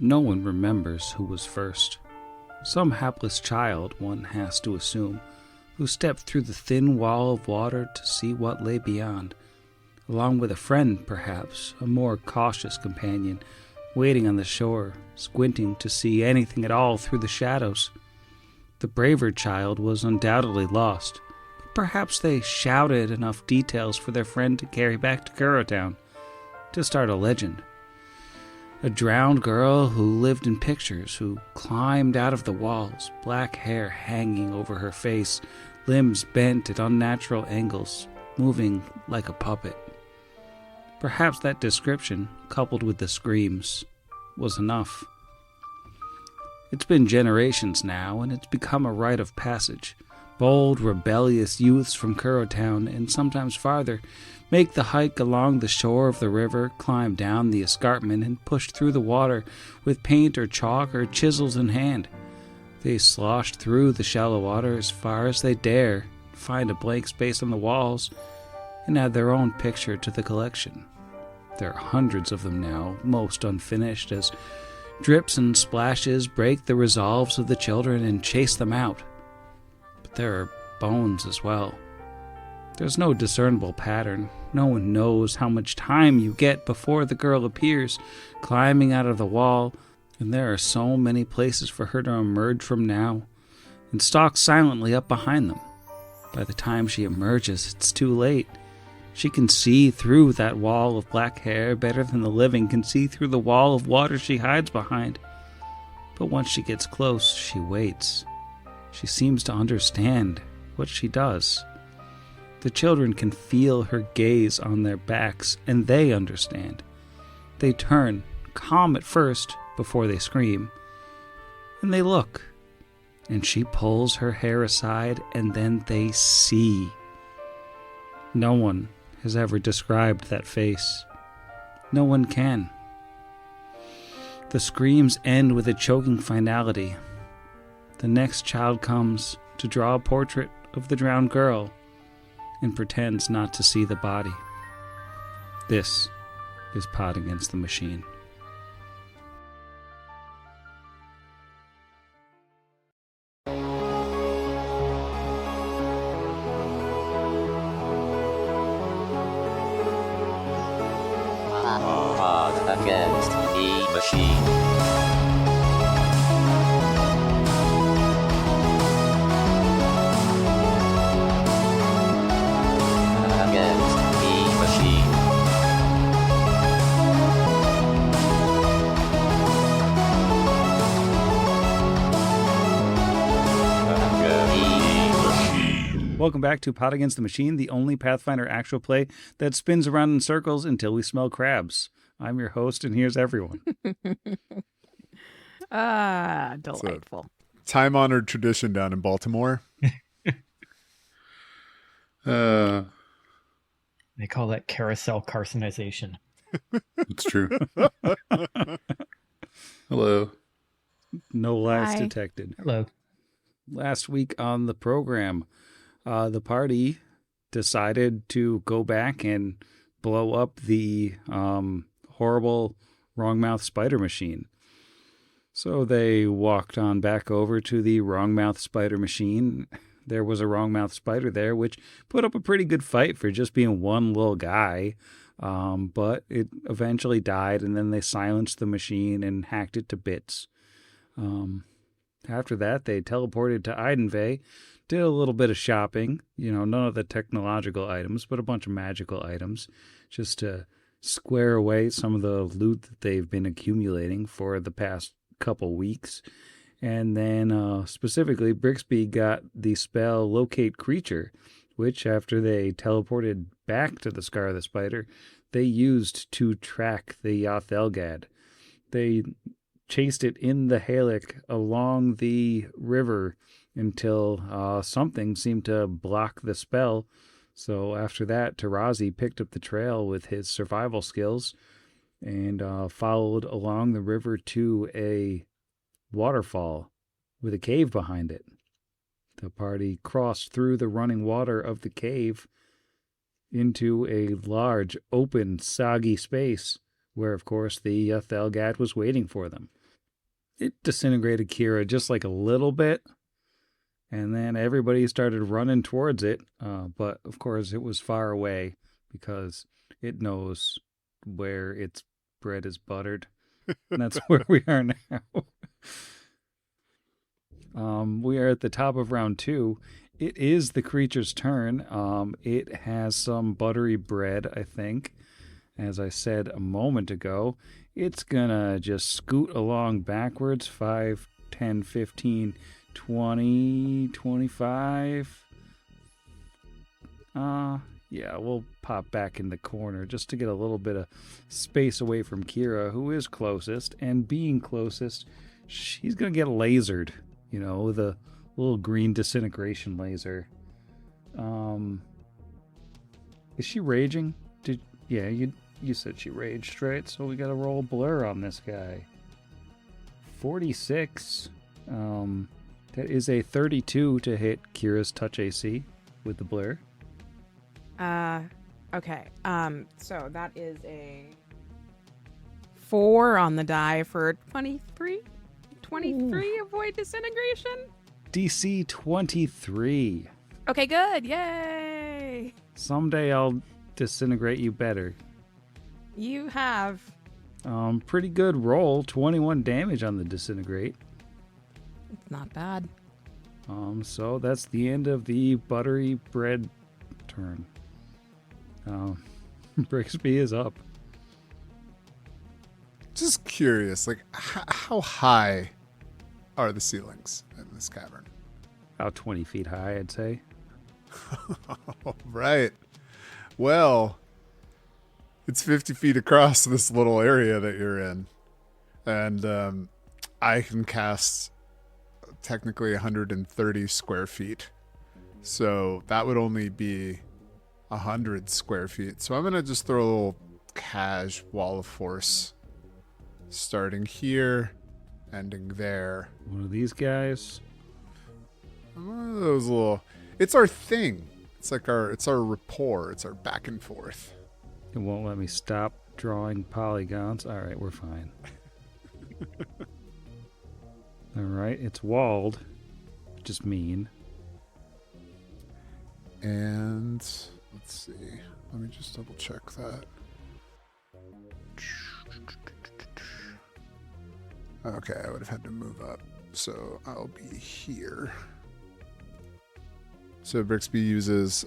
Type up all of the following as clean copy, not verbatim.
No one remembers who was first. Some hapless child, one has to assume, who stepped through the thin wall of water to see what lay beyond, along with a friend, perhaps, a more cautious companion, waiting on the shore, squinting to see anything at all through the shadows. The braver child was undoubtedly lost, but perhaps they shouted enough details for their friend to carry back to Kurotown, to start a legend. A drowned girl who lived in pictures, who climbed out of the walls, black hair hanging over her face, limbs bent at unnatural angles, moving like a puppet. Perhaps that description, coupled with the screams, was enough. It's been generations now, and it's become a rite of passage. Bold, rebellious youths from Kurotown, and sometimes farther, make the hike along the shore of the river, climb down the escarpment, and push through the water with paint or chalk or chisels in hand. They slosh through the shallow water as far as they dare, find a blank space on the walls, and add their own picture to the collection. There are hundreds of them now, most unfinished, as drips and splashes break the resolves of the children and chase them out. But there are bones as well. There's no discernible pattern. No one knows how much time you get before the girl appears, climbing out of the wall, and there are so many places for her to emerge from now, and stalk silently up behind them. By the time she emerges, it's too late. She can see through that wall of black hair better than the living can see through the wall of water she hides behind. But once she gets close, she waits. She seems to understand what she does. The children can feel her gaze on their backs, and they understand. They turn, calm at first, before they scream, and they look. And she pulls her hair aside, and then they see. No one has ever described that face. No one can. The screams end with a choking finality. The next child comes to draw a portrait of the drowned girl and pretends not to see the body. This is Pod Against the Machine. Pod Against the Machine. Welcome back to Pod Against the Machine, the only Pathfinder actual play that spins around in circles until we smell crabs. I'm your host, and here's everyone. Delightful. Time-honored tradition down in Baltimore. They call that carousel carcinization. It's true. Hello. No laughs Hi. detected. Hello. Last week on the program, the party decided to go back and blow up the horrible Wrongmouth spider machine. So they walked on back over to the Wrongmouth spider machine. There was a Wrongmouth spider there, which put up a pretty good fight for just being one little guy. But it eventually died, and then they silenced the machine and hacked it to bits. After that, they teleported to Eidenvey, did a little bit of shopping, none of the technological items, but a bunch of magical items, just to square away some of the loot that they've been accumulating for the past couple weeks. And then specifically, Brixby got the spell Locate Creature, which after they teleported back to the Scar of the Spider, they used to track the Yothelgad. They chased it in the Halic along the river until something seemed to block the spell. So after that, Tarazi picked up the trail with his survival skills and followed along the river to a waterfall with a cave behind it. The party crossed through the running water of the cave into a large, open, soggy space where, of course, the Thelgad was waiting for them. It disintegrated Kira just like a little bit, and then everybody started running towards it. But of course, it was far away because it knows where its bread is buttered. And that's where we are now. We are at the top of round 2. It is the creature's turn. It has some buttery bread, I think. As I said a moment ago, it's gonna just scoot along backwards 5, 10, 15, 20, 25. Yeah, we'll pop back in the corner just to get a little bit of space away from Kira, who is closest. And being closest, she's going to get lasered, with a little green disintegration laser. Is she raging? Yeah, you said she raged, right? So we got to roll blur on this guy. 46. That is a 32 to hit Kira's touch AC with the blur. Okay. So that is a 4 on the die for 23? 23 avoid disintegration? DC 23. Okay, good. Yay! Someday I'll disintegrate you better. You have. Pretty good roll. 21 damage on the disintegrate. It's not bad. So that's the end of the buttery bread turn. Brixby is up. Just curious, like, how high are the ceilings in this cavern? About 20 feet high, I'd say. Right. Well, it's 50 feet across this little area that you're in. And I can cast technically 130 square feet. So that would only be 100 square feet. So I'm going to just throw a little cash wall of force. Starting here, ending there. One of these guys. One of those little... It's our thing. It's our rapport. It's our back and forth. It won't let me stop drawing polygons. All right, we're fine. All right, it's walled. Just mean. And let's see. Let me just double check that. Okay, I would have had to move up. So I'll be here. So Brixby uses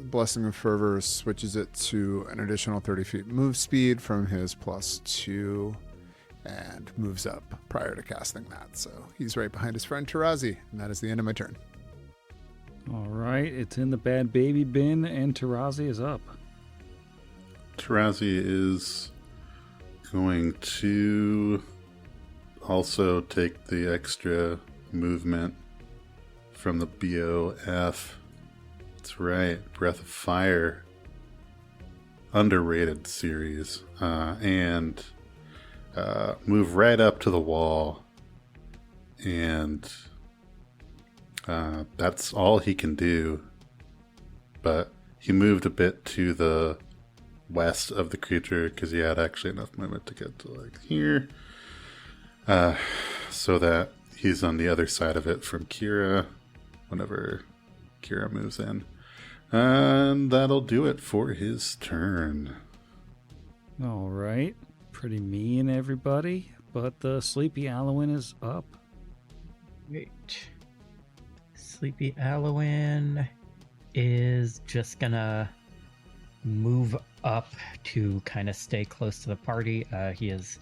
Blessing of Fervor, switches it to an additional 30 feet move speed from his +2, and moves up prior to casting that. So he's right behind his friend Tarazi, and that is the end of my turn. All right, it's in the bad baby bin, and Tarazi is up. Tarazi is going to also take the extra movement from the BOF. That's right, Breath of Fire. Underrated series. And move right up to the wall. And that's all he can do. But he moved a bit to the west of the creature because he had actually enough movement to get to like here. So that he's on the other side of it from Kira whenever Kira moves in. And that'll do it for his turn. All right. Pretty mean, everybody. But the Sleepy Alwyn is up. Wait. Sleepy Alwyn is just gonna move up to kind of stay close to the party. He is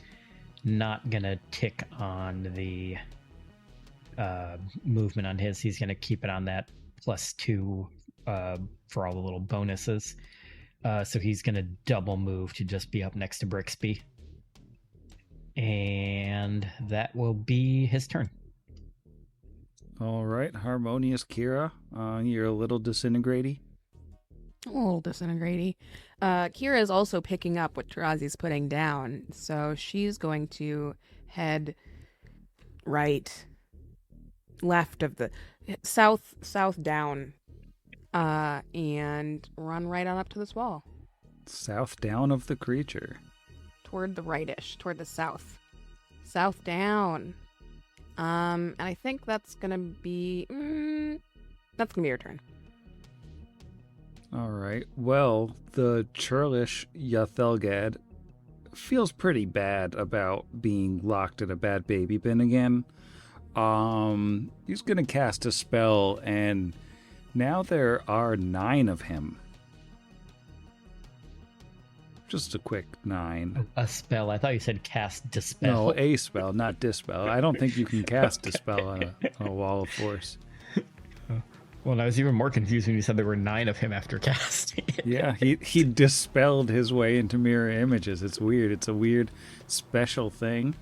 not gonna tick on the movement on his. He's gonna keep it on that +2 for all the little bonuses. So he's gonna double move to just be up next to Brixby. And that will be his turn. All right, Harmonious Kira. You're a little disintegrating. A little disintegrating. Kira is also picking up what Tarazi's putting down, so she's going to head left of the south down, and run right on up to this wall. South down of the creature. Toward the rightish, toward the south. south down. And I think that's gonna be your turn. All right. Well, the churlish Yathelgad feels pretty bad about being locked in a bad baby bin again. He's gonna cast a spell, and now there are 9 of him. Just a quick 9. A spell. I thought you said cast dispel. No, a spell, not dispel. I don't think you can cast dispel on a wall of force. Well, I was even more confused when you said there were 9 of him after casting it. Yeah, he dispelled his way into mirror images. It's weird. It's a weird special thing.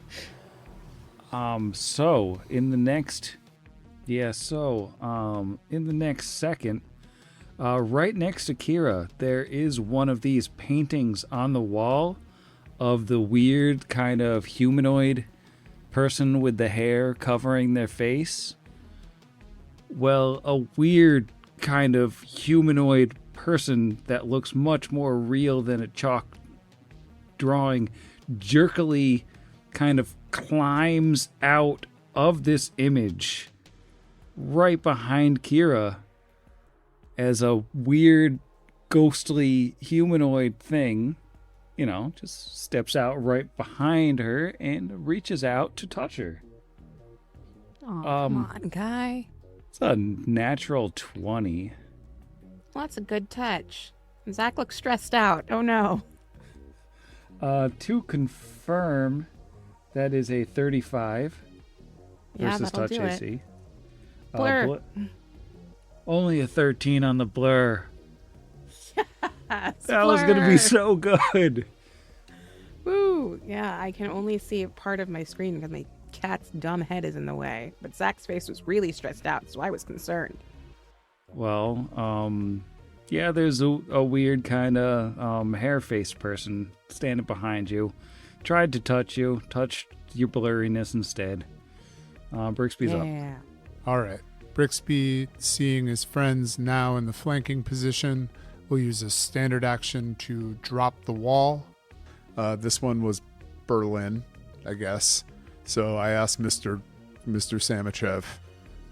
So in the next second, right next to Kira, there is one of these paintings on the wall of the weird kind of humanoid person with the hair covering their face. Well, a weird kind of humanoid person that looks much more real than a chalk drawing jerkily kind of climbs out of this image right behind Kira as a weird ghostly humanoid thing, just steps out right behind her and reaches out to touch her. Oh, come on, guy. It's a natural 20. Well, that's a good touch. Zach looks stressed out. Oh no. To confirm, that is a 35 Yeah, versus that'll touch do AC. it. Blur. Only a 13 on the blur. Yes, That was going to be blur. so good. Woo! Yeah, I can only see part of my screen because my cat's dumb head is in the way. But Zach's face was really stressed out, so I was concerned. Well, yeah, there's a weird kind of hair-faced person standing behind you. Tried to touch you, touched your blurriness instead. Brixby's up. Yeah. All right. Brixby, seeing his friends now in the flanking position, will use a standard action to drop the wall. This one was Berlin, I guess. So I asked Mr. Samachev,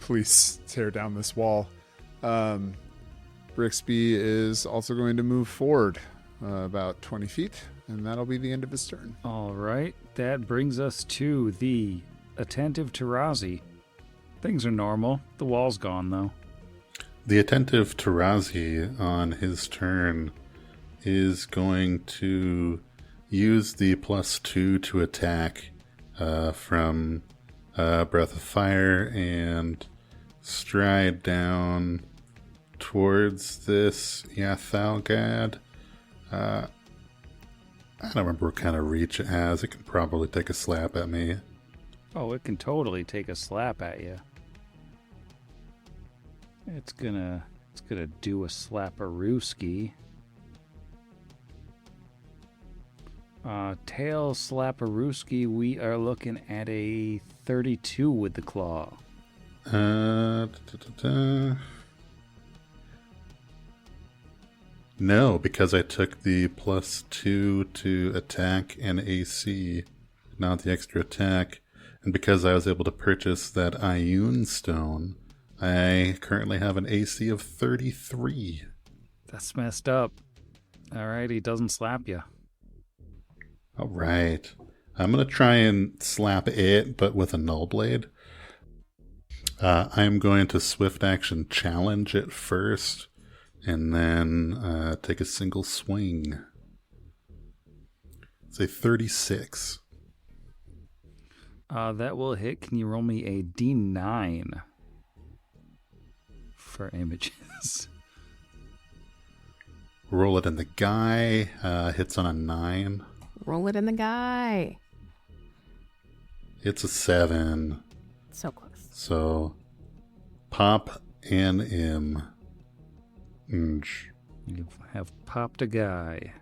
please tear down this wall. Brixby is also going to move forward about 20 feet, and that'll be the end of his turn. All right, that brings us to the attentive Tarazi. Things are normal. The wall's gone, though. The attentive Tarazi on his turn is going to use the +2 to attack from Breath of Fire and stride down towards this Yathalgad. I don't remember what kind of reach it has. It can probably take a slap at me. Oh, it can totally take a slap at you. It's gonna do a slapperooski. Tail slapperooski, we are looking at a 32 with the claw. No, because I took the +2 to attack and AC, not the extra attack. And because I was able to purchase that Ioun stone, I currently have an AC of 33. That's messed up. Alright, he doesn't slap you. Alright. I'm going to try and slap it, but with a null blade. I'm going to swift action challenge it first, and then take a single swing. It's a 36. That will hit. Can you roll me a D9 for images? Roll it in the guy. Hits on a 9. Roll it in the guy. It's a 7. So close. So, pop and im. You have popped a guy.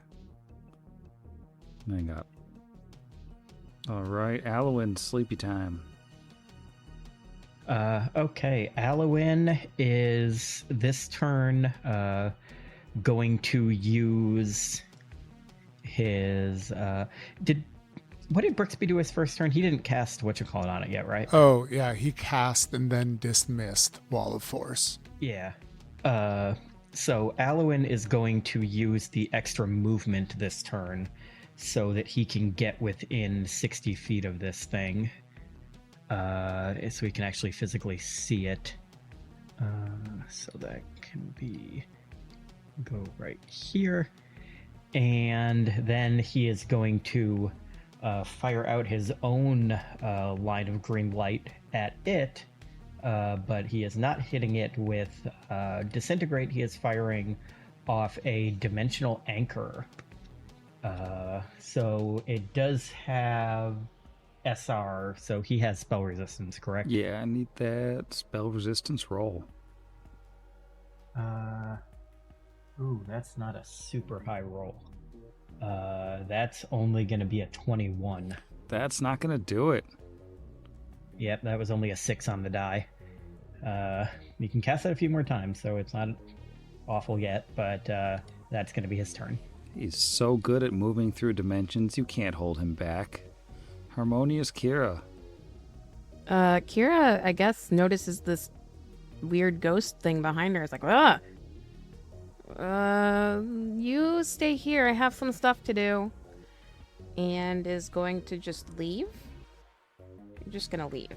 Hang up. Alright, Alwyn, sleepy time. Okay, Alwyn is this turn going to use his What did Brixby do his first turn? He didn't cast whatchamacallit on it yet, right? Oh, yeah, he cast and then dismissed Wall of Force. Yeah. So Alwyn is going to use the extra movement this turn so that he can get within 60 feet of this thing. So he can actually physically see it. So that can go right here. And then he is going to fire out his own line of green light at it. But he is not hitting it with Disintegrate. He is firing off a Dimensional Anchor. So it does have SR, so he has spell resistance, correct? Yeah, I need that spell resistance roll. Ooh, that's not a super high roll. That's only going to be a 21. That's not going to do it. Yep, that was only a 6 on the die. You can cast it a few more times, so it's not awful yet, but that's going to be his turn. He's so good at moving through dimensions, you can't hold him back. Harmonious Kira. Kira, I guess, notices this weird ghost thing behind her. It's like, ah! You stay here. I have some stuff to do. And is going to just leave? You're just gonna leave.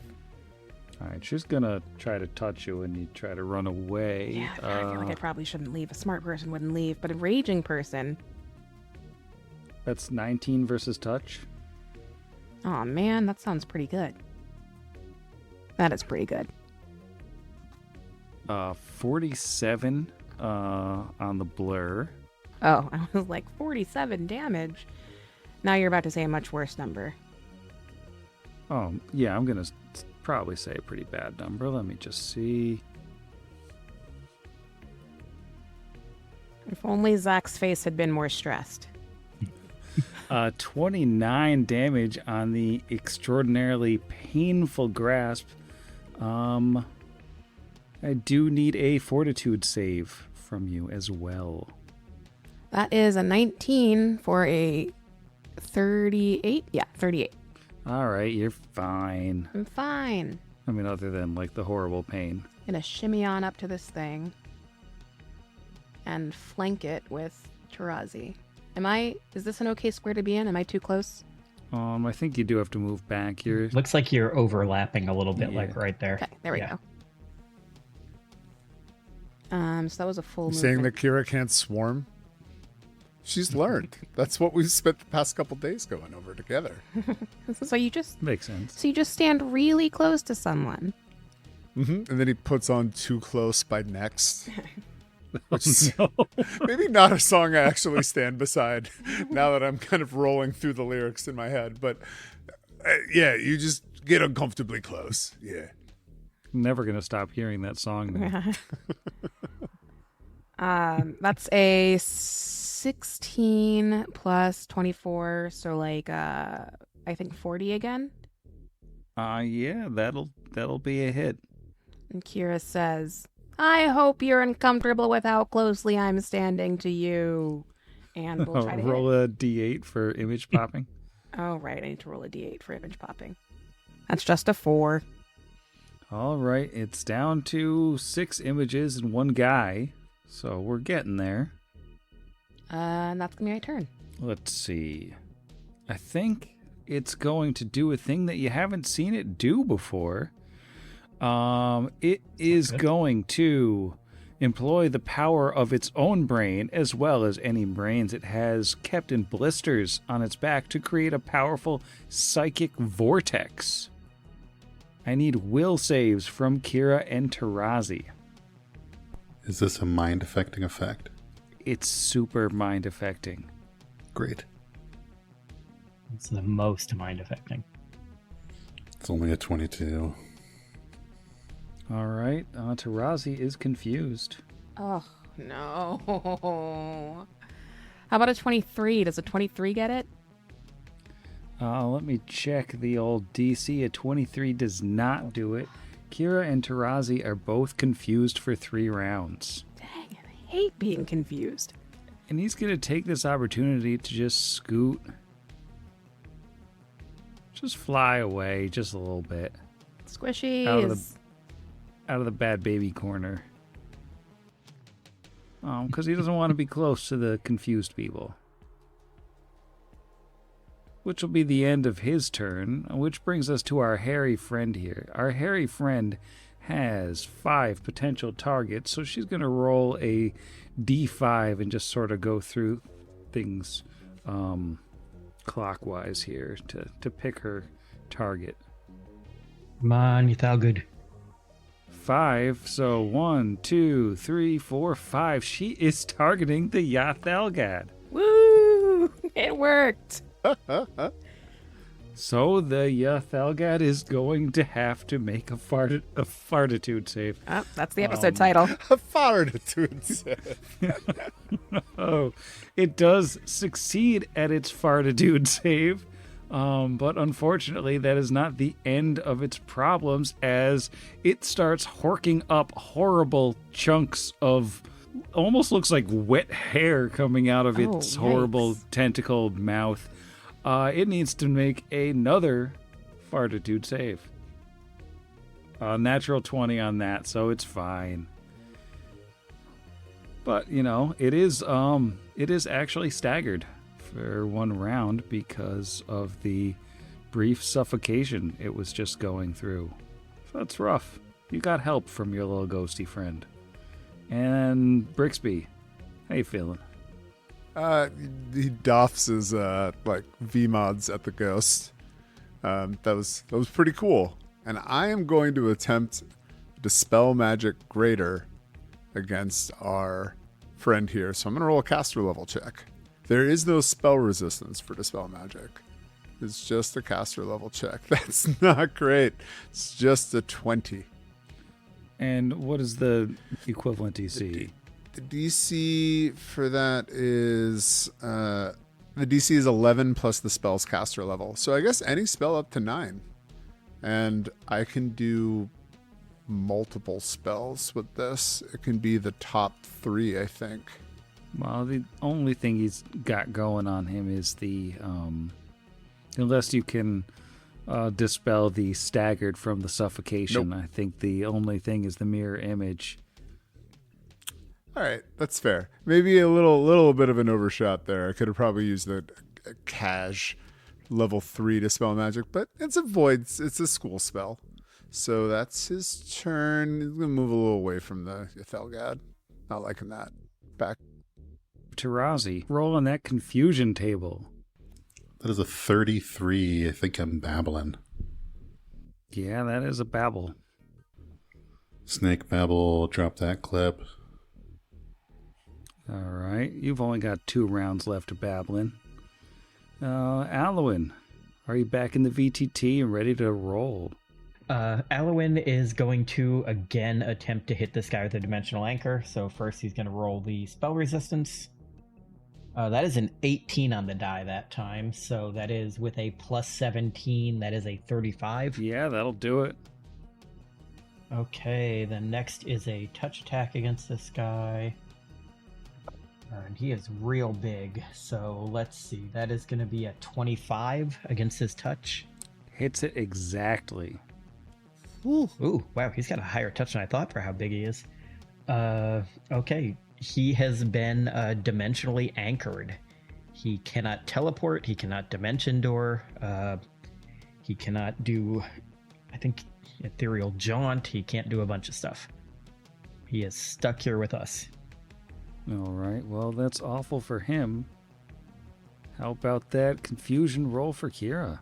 Alright, she's gonna try to touch you and you try to run away. Yeah, I feel like I probably shouldn't leave. A smart person wouldn't leave, but a raging person... That's 19 versus touch. Oh man, that sounds pretty good. That is pretty good. 47 on the blur. Oh, I was like, 47 damage. Now you're about to say a much worse number. Oh, yeah, I'm going to probably say a pretty bad number. Let me just see. If only Zach's face had been more stressed. 29 damage on the extraordinarily painful grasp. I do need a Fortitude save from you as well. That is a 19 for a 38. Yeah, 38. All right, you're fine. I'm fine. I mean, other than like the horrible pain. Gonna shimmy on up to this thing and flank it with Tarazi. Is this an okay square to be in? Am I too close? I think you do have to move back. You're Looks like you're overlapping a little bit, Yeah. like right there. Okay, there we go. So that was a full Saying movement. that Kira can't swarm? She's learned. That's what we've spent the past couple days going over together. So you just makes sense. stand really close to someone. And then he puts on Too Close by Next. Which is No. maybe not a song I actually stand beside now that I'm kind of rolling through the lyrics in my head. But yeah, you just get uncomfortably close. Yeah. Never gonna stop hearing that song now. That's a 16 plus 24, so like I think 40 again. Yeah, that'll be a hit. And Kira says, I hope you're uncomfortable with how closely I'm standing to you. And we'll try to Roll hit. a d8 for image popping. Oh, right. I need to roll a d8 for image popping. That's just a 4. All right, it's down to 6 images and 1 guy, so we're getting there. And that's going to be my turn. Let's see. I think it's going to do a thing that you haven't seen it do before. It is going to employ the power of its own brain, as well as any brains it has kept in blisters on its back, to create a powerful psychic vortex. I need will saves from Kira and Tarazi. Is this a mind-affecting effect? It's super mind-affecting. Great. It's the most mind-affecting. It's only a 22. All right, Tarazi is confused. Oh, no. How about a 23? Does a 23 get it? Let me check the old DC. A 23 does not do it. Kira and Tarazi are both confused for 3 rounds. Dang it, I hate being confused. And he's going to take this opportunity to just scoot Just fly away just a little bit. Squishies. Out of the bad baby corner. Because he doesn't want to be close to the confused people. Which will be the end of his turn, which brings us to our hairy friend here. Our hairy friend has 5 potential targets, so she's going to roll a d5 and just sort of go through things clockwise here to pick her target. Come on, you thou good. 5, so 1, 2, 3, 4, 5. She is targeting the Yathalgad. Woo! It worked. So the Yathalgad is going to have to make a Fartitude save. Oh, that's the episode title. A Fartitude save. Oh, it does succeed at its Fartitude save, but unfortunately that is not the end of its problems, as it starts horking up horrible chunks of almost looks like wet hair coming out of its horrible tentacled mouth. It needs to make another Fartitude save. Natural 20 on that, so it's fine. But, it is actually staggered for 1 round because of the brief suffocation it was just going through. So that's rough. You got help from your little ghosty friend. And Brixby, how you feeling? He doffs his V-mods at the ghost. That was pretty cool. And I am going to attempt Dispel Magic Greater against our friend here. So I'm going to roll a caster level check. There is no spell resistance for Dispel Magic. It's just a caster level check. That's not great. It's just a 20. And what is the equivalent DC? The DC for that is the DC is 11 plus the spell's caster level. So I guess any spell up to 9. And I can do multiple spells with this. It can be the top 3, I think. Well, the only thing he's got going on him is the unless you can dispel the staggered from the suffocation. Nope. I think the only thing is the mirror image. All right, that's fair. Maybe a little bit of an overshot there. I could have probably used the cash level 3 Dispel Magic, but it's a school spell. So that's his turn. He's gonna move a little away from the Yathalgad. Not liking that. Back. Tarazi, roll on that confusion table. That is a 33. I think I'm babbling. Yeah, that is a babble. Snake babble, drop that clip. All right, you've only got 2 rounds left of babbling. Alwyn, are you back in the VTT and ready to roll? Alwyn is going to again attempt to hit this guy with a dimensional anchor. So first he's going to roll the spell resistance. That is an 18 on the die that time. So that is with a plus 17. That is a 35. Yeah, that'll do it. Okay, then next is a touch attack against this guy. And he is real big. So let's see. That is going to be a 25 against his touch. Hits it exactly. Ooh, wow, he's got a higher touch than I thought for how big he is. Okay, he has been dimensionally anchored. He cannot teleport, he cannot dimension door, he cannot do, I think, ethereal jaunt, he can't do a bunch of stuff. He is stuck here with us. All right, well, that's awful for him. How about that confusion roll for Kira?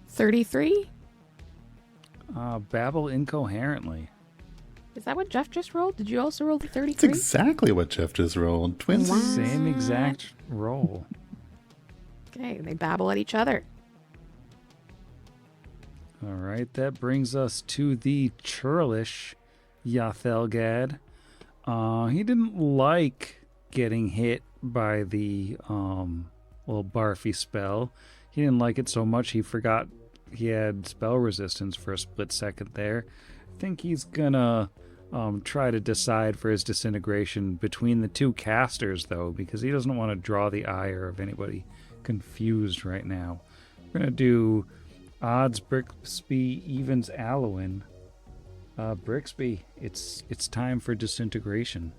33? Babble incoherently. Is that what Jeff just rolled? Did you also roll the That's 33? exactly what Jeff just rolled. Twins. Wow. Same exact roll. Okay, they babble at each other. All right, that brings us to the churlish Yathalgad. He didn't like getting hit by the little barfy spell. He didn't like it so much he forgot he had spell resistance for a split second there. I think he's gonna try to decide for his disintegration between the 2 casters, though, because he doesn't want to draw the ire of anybody confused right now. We're gonna do Odds Brixby, evens Alwyn. Brixby, it's time for disintegration.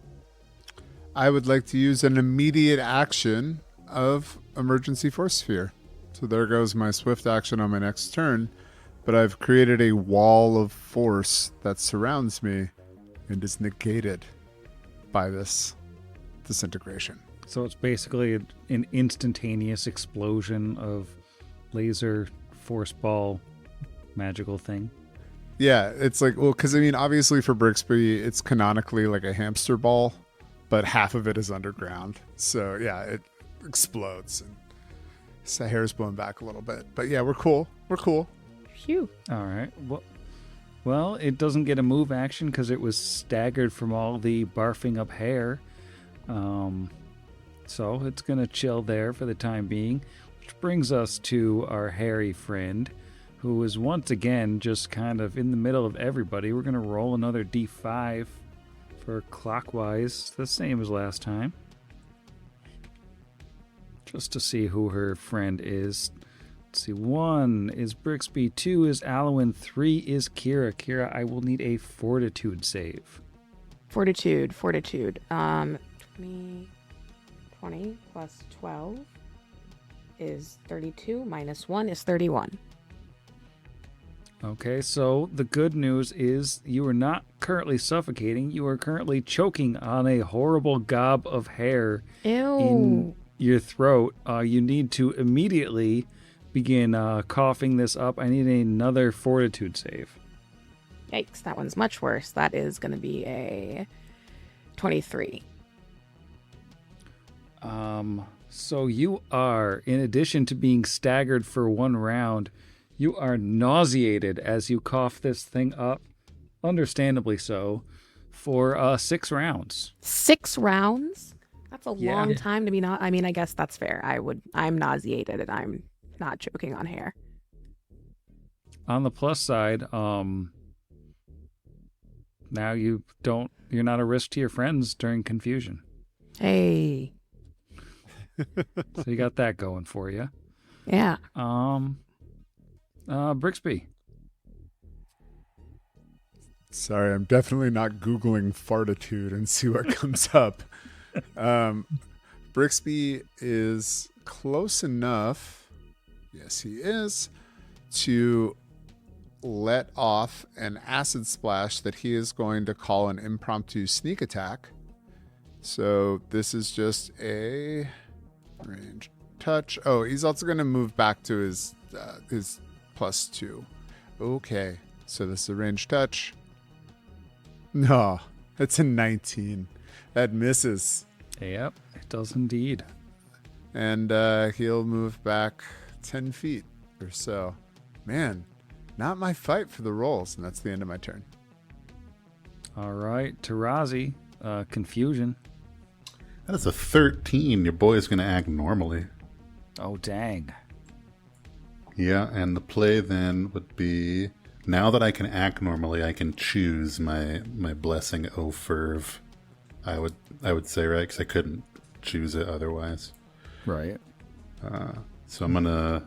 I would like to use an immediate action of Emergency Force Sphere. So there goes my swift action on my next turn. But I've created a wall of force that surrounds me and is negated by this disintegration. So it's basically an instantaneous explosion of laser force ball magical thing. Yeah, it's like, well, because I mean, obviously for Brixby, it's canonically like a hamster ball, but half of it is underground. So yeah, it explodes and his hair's blown back a little bit. But yeah, we're cool. We're cool. Phew. All right. Well, it doesn't get a move action because it was staggered from all the barfing up hair. So it's going to chill there for the time being, which brings us to our hairy friend, who is once again just kind of in the middle of everybody. We're going to roll another d5 for clockwise, the same as last time, just to see who her friend is. Let's see, 1 is Brixby, 2 is Alwyn, 3 is Kira. Kira, I will need a Fortitude save. Fortitude. 20 plus 12 is 32, minus 1 is 31. Okay, so the good news is you are not currently suffocating. You are currently choking on a horrible gob of hair in your throat. You need to immediately begin coughing this up. I need another Fortitude save. Yikes, that one's much worse. That is going to be a 23. So you are, in addition to being staggered for 1 round, you are nauseated as you cough this thing up, understandably so, for 6 rounds. 6 rounds? That's a long time to be not. I mean, I guess that's fair. I'm nauseated and I'm not choking on hair. On the plus side, now you're not a risk to your friends during confusion. Hey. So you got that going for you. Yeah. Brixby. Sorry, I'm definitely not Googling Fartitude and see what comes up. Brixby is close enough, yes he is, to let off an acid splash that he is going to call an impromptu sneak attack. So this is just a range touch. Oh, he's also going to move back to his +2. Okay, so this is a range touch. No, it's a 19. That misses. Yep, it does indeed. And he'll move back 10 feet or so. Man, not my fight for the rolls, and that's the end of my turn. All right, Tarazi, confusion. That is a 13. Your boy's going to act normally. Oh, dang. Yeah, and the play then would be, now that I can act normally, I can choose my blessing O ferv. I would say, right? Because I couldn't choose it otherwise. Right. So I'm going to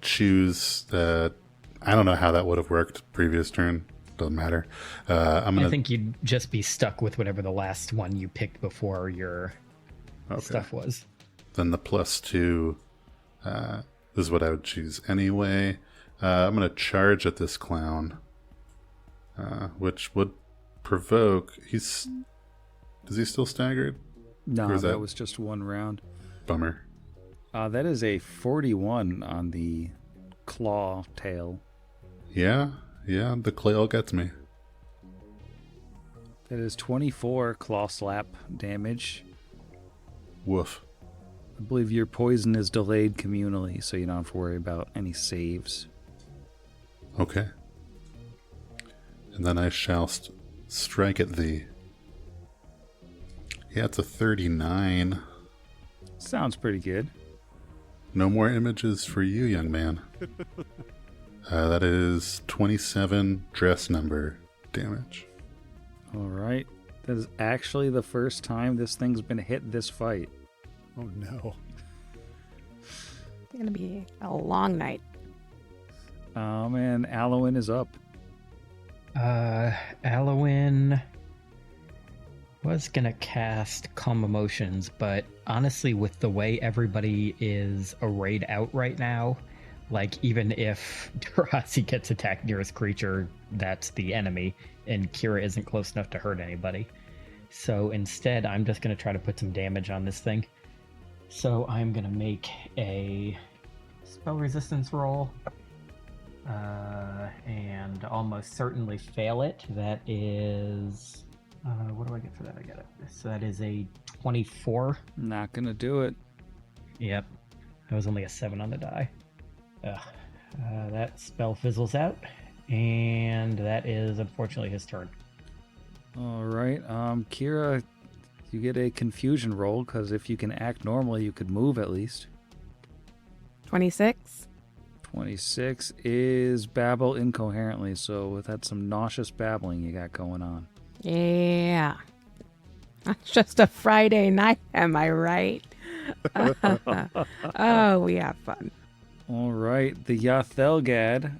choose that. I don't know how that would have worked previous turn. Doesn't matter. I think you'd just be stuck with whatever the last one you picked before your stuff was. Then the +2 is what I would choose anyway. I'm going to charge at this clown, which would provoke. Is he still staggered? No, that was just 1 round. Bummer. That is a 41 on the claw tail. Yeah, the claw gets me. That is 24 claw slap damage. Woof. I believe your poison is delayed communally, so you don't have to worry about any saves. Okay. And then I shall strike at thee. Yeah, it's a 39. Sounds pretty good. No more images for you, young man. That is 27 dress number damage. All right. That is actually the first time this thing's been hit this fight. Oh no. It's going to be a long night. And Alwyn is up. Alwyn was gonna cast Calm Emotions, but honestly, with the way everybody is arrayed out right now, like even if Tarazi gets attacked nearest creature, that's the enemy, and Kira isn't close enough to hurt anybody. So instead, I'm just gonna try to put some damage on this thing. So I'm gonna make a spell resistance roll. And almost certainly fail it. That is... what do I get for that? I get it. So that is a 24. Not gonna do it. Yep. That was only a 7 on the die. That spell fizzles out. And that is unfortunately his turn. All right. Kira, you get a confusion roll, because if you can act normally, you could move at least. 26. 26 is babble incoherently, so that's some nauseous babbling you got going on. Yeah. It's just a Friday night, am I right? Oh, we have fun. All right, the Yathelgad,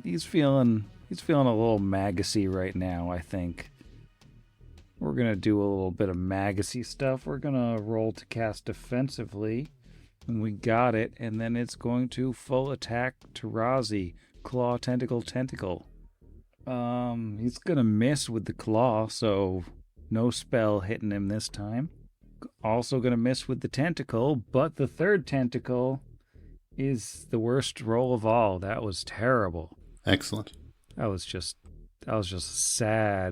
he's feeling a little maggotsy right now, I think. We're going to do a little bit of maggotsy stuff. We're going to roll to cast defensively. And we got it, and then it's going to full attack Tarazi. Claw, tentacle, tentacle. He's gonna miss with the claw, so no spell hitting him this time. Also gonna miss with the tentacle, but the third tentacle is the worst roll of all. That was terrible. Excellent. That was just a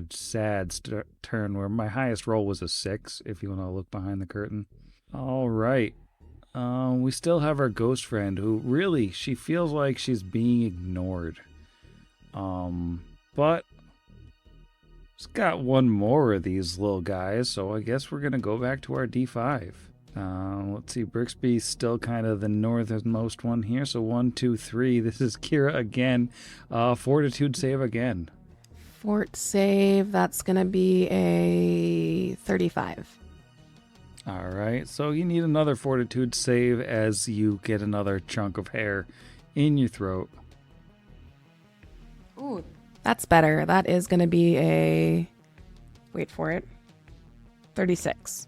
sad turn where my highest roll was a 6, if you want to look behind the curtain. All right. We still have our ghost friend who really, she feels like she's being ignored. But it's got one more of these little guys, so I guess we're going to go back to our D5. Let's see, Brixby's still kind of the northernmost one here, so 1, 2, 3. This is Kira again. Fortitude save again. Fort save, that's going to be a 35. All right, so you need another fortitude save as you get another chunk of hair in your throat. Ooh, that's better. That is going to be a... Wait for it. 36.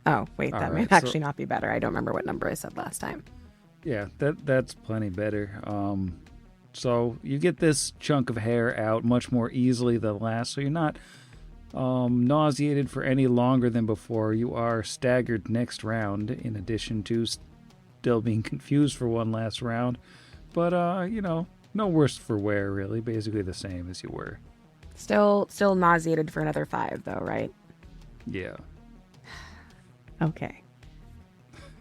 Oh, wait, that might actually not be better. I don't remember what number I said last time. Yeah, that's plenty better. So you get this chunk of hair out much more easily than last, so you're not... nauseated for any longer than before. You are staggered next round, in addition to still being confused for one last round. But, no worse for wear, really. Basically the same as you were. Still nauseated for another 5, though, right? Yeah. Okay.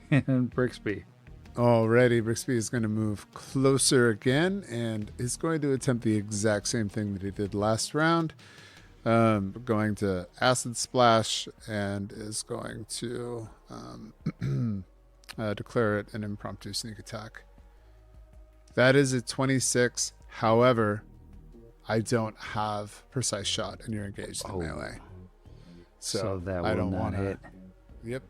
And Brixby. Alrighty, Brixby is going to move closer again and is going to attempt the exact same thing that he did last round. Going to Acid Splash and is going to declare it an impromptu sneak attack. That is a 26. However, I don't have precise shot and you're engaged in melee. So that will I don't not want to hit. Yep.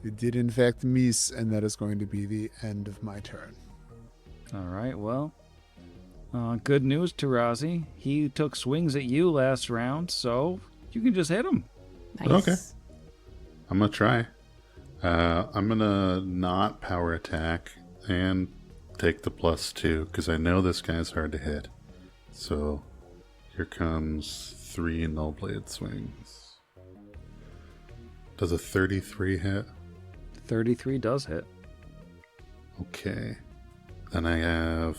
It did in fact miss, and that is going to be the end of my turn. All right, well... good news, Tarazi. He took swings at you last round, so you can just hit him. Nice. Okay. I'm going to try. I'm going to not power attack and take the +2 because I know this guy's hard to hit. So here comes 3 null blade swings. Does a 33 hit? 33 does hit. Okay. Then I have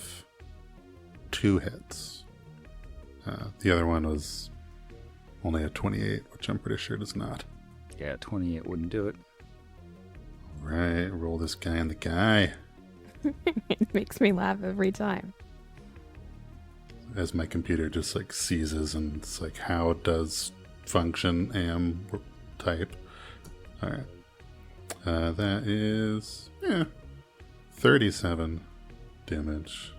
2 hits. The other one was only a 28, which I'm pretty sure does not. Yeah, 28 wouldn't do it. Right, roll this guy in the guy. It makes me laugh every time. As my computer just like seizes and it's like, how does function am type? Alright. That is 37 damage.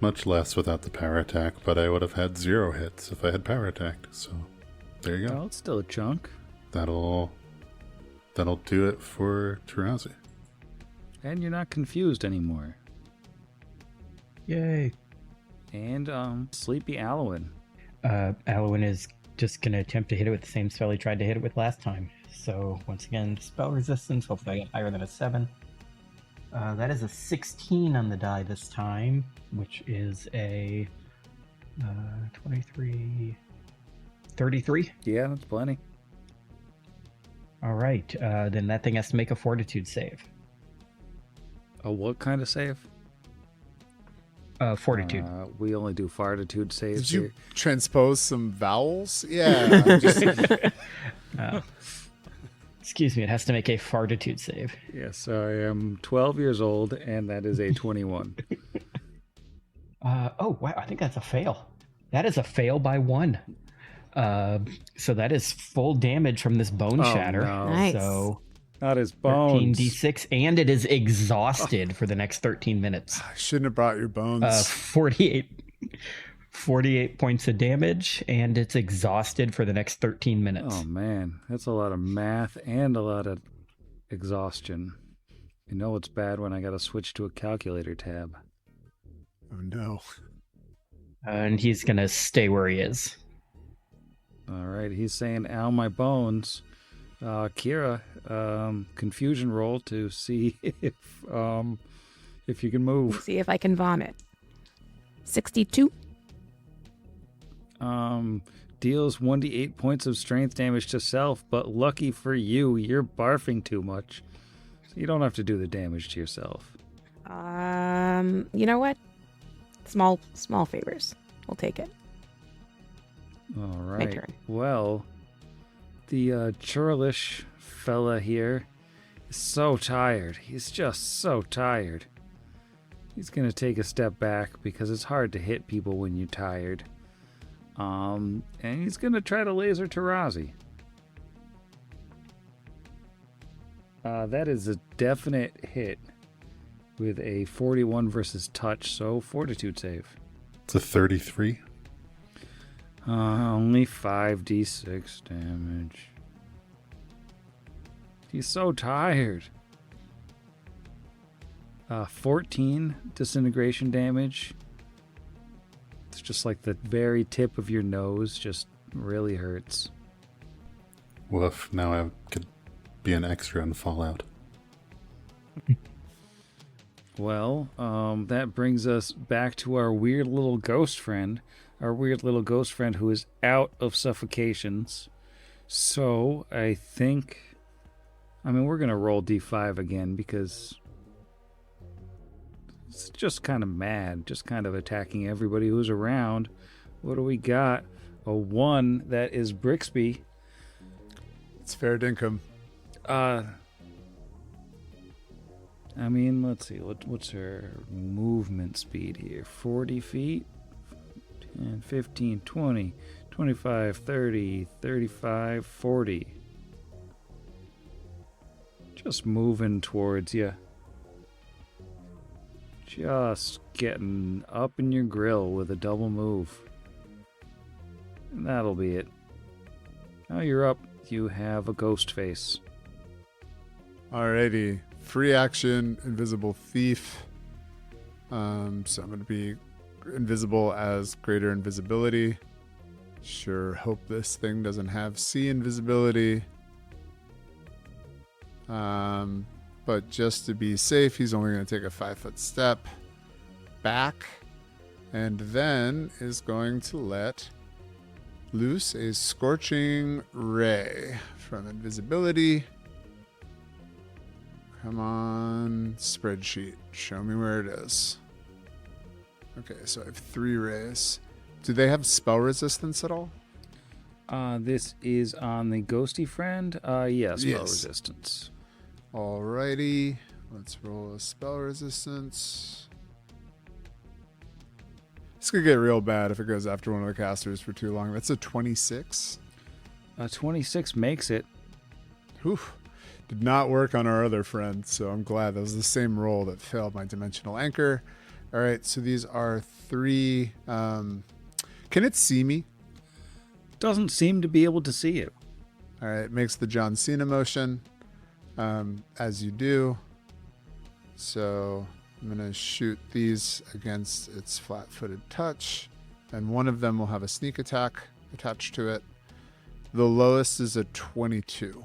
Much less without the power attack, but I would have had 0 hits if I had power attacked. So there you go. Well, it's still a chunk. That'll do it for Tarazi. And you're not confused anymore. Yay. And Sleepy Alwyn. Alwyn is just going to attempt to hit it with the same spell he tried to hit it with last time. So, once again, spell resistance. Hopefully I get higher than a 7. That is a 16 on the die this time, which is a 23... 33? Yeah, that's plenty. All right. Then that thing has to make a Fortitude save. A what kind of save? Fortitude. We only do Fartitude saves Did you here. transpose some vowels? Yeah. I'm just- Excuse me, it has to make a Fartitude save. Yes, I am 12 years old, and that is a 21. Oh, wow, I think that's a fail. That is a fail by 1. So that is full damage from this bone shatter. No. Nice. So Not his bones. 13d6, and it is exhausted for the next 13 minutes. I shouldn't have brought your bones. 48 points of damage, and it's exhausted for the next 13 minutes. Oh, man. That's a lot of math and a lot of exhaustion. You know it's bad when I got to switch to a calculator tab. Oh, no. And he's going to stay where he is. All right, he's saying, ow, my bones. Kira, confusion roll to see if you can move. See if I can vomit. 62. Deals 1d8 points of strength damage to self, but lucky for you, you're barfing too much. So you don't have to do the damage to yourself. You know what? Small favors. We'll take it. All My right. turn. Well, the churlish fella here is so tired. He's just so tired. He's going to take a step back because it's hard to hit people when you're tired. And he's going to try to laser Tarazi. That is a definite hit with a 41 versus touch, so Fortitude save. It's a 33. Only 5d6 damage. He's so tired. 14 disintegration damage. It's just like the very tip of your nose just really hurts. Woof, now I could be an extra in Fallout. Well, that brings us back to our weird little ghost friend. Our weird little ghost friend who is out of suffocations. So, I think... we're going to roll d5 again because... it's just kind of mad. Just kind of attacking everybody who's around. What do we got? A 1 that is Brixby. It's fair dinkum. Let's see. What's her movement speed here? 40 feet? 10, 15, 20, 25, 30, 35, 40. Just moving towards you. Just getting up in your grill with a double move. And that'll be it. Now you're up. You have a ghost face. Alrighty. Free action, invisible thief. So I'm going to be invisible as greater invisibility. Sure hope this thing doesn't have C invisibility. But just to be safe, he's only going to take a 5-foot step back. And then is going to let loose a scorching ray from invisibility. Come on, spreadsheet. Show me where it is. Okay, so I have 3 rays. Do they have spell resistance at all? This is on the ghosty friend. Yes, spell Yes. resistance. Alrighty. Let's roll a spell resistance. This could get real bad if it goes after one of the casters for too long. That's a 26. 26 makes it. Whew. Did not work on our other friend, so I'm glad that was the same roll that failed my dimensional anchor. All right, so these are 3. Can it see me? Doesn't seem to be able to see you. All right, it makes the John Cena motion, as you do. So I'm going to shoot these against its flat-footed touch, and one of them will have a sneak attack attached to it. The lowest is a 22.